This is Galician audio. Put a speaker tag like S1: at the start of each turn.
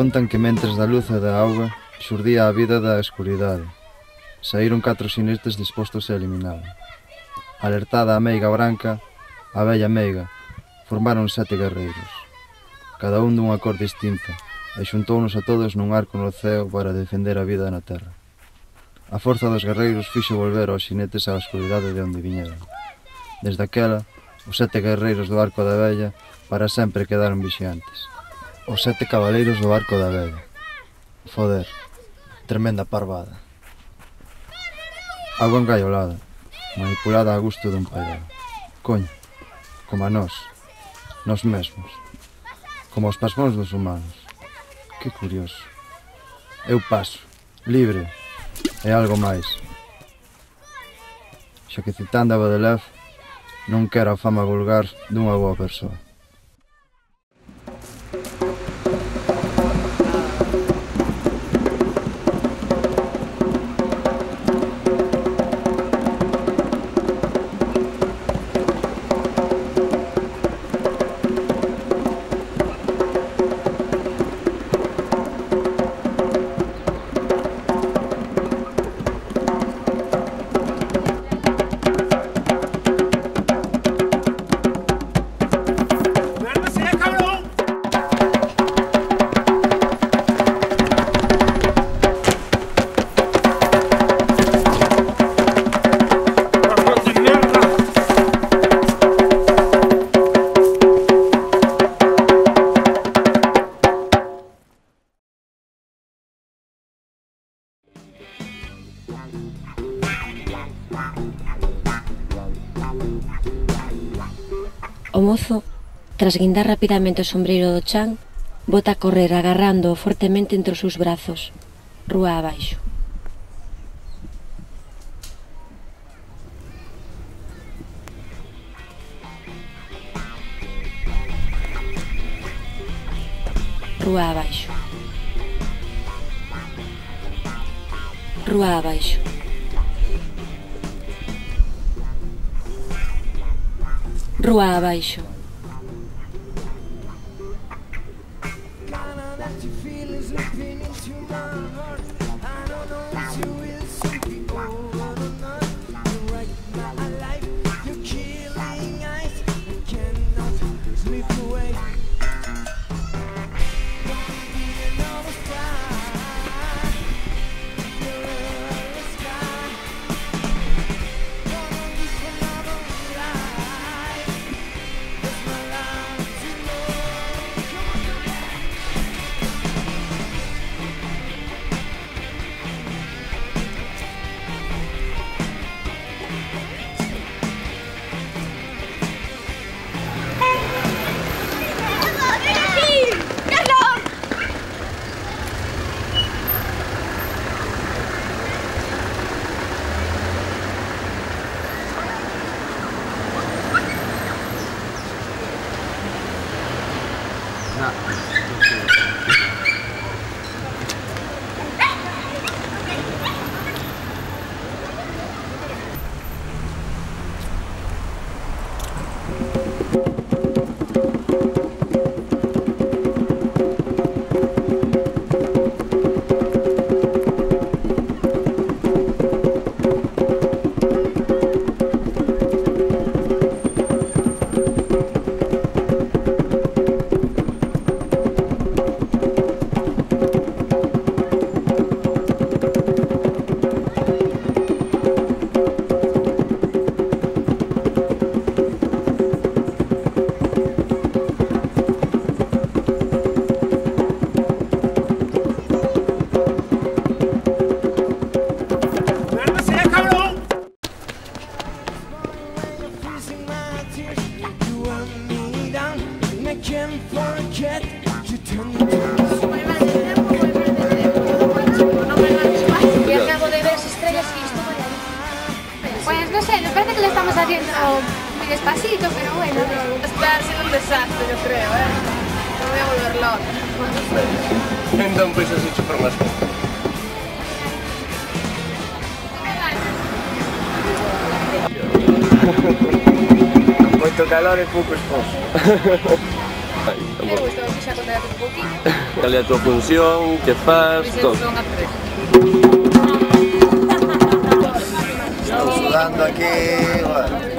S1: Contan que mentres da luz e da auga xurdía a vida da escuridade. Saíron 4 xinetes dispostos a eliminala. Alertada a meiga branca, a vella meiga, formaron 7 guerreiros, cada un dunha cor distinta, e xuntounos a todos nun arco no ceo para defender a vida na terra. A forza dos guerreiros fixo volver aos xinetes á escuridade de onde viñeron. Desde aquela, os 7 guerreiros do arco da vella para sempre quedaron vixiantes. Os 7 cabaleiros do arco da vella. Foder, tremenda parvada. Agua engaiolada, manipulada a gusto dun pairado. Coño, como a nós mesmos, como os pasmóns dos humanos. Que curioso. Eu paso, libre, e algo máis. Xa que citando a Baudelaire, non quero a fama vulgar dunha boa persoa.
S2: O mozo, tras guindar rapidamente o sombreiro do chan, bota a correr agarrando-o fortemente entre os seus brazos, rúa abaixo. Rúa abaixo. Rúa abaixo. Rúa abaixo.
S3: Pues no sé, me parece que lo estamos haciendo muy despacito, pero bueno.
S4: Está siendo un desastre, yo creo, Me voy a volver loca.
S5: Entón, pois has hecho por máis. Moito calor e pouco esforzo.
S4: Me gustou que xa contar un poquinho.
S5: cal é a tua función, que faz, todo.
S1: Estamos sudando aquí, bueno.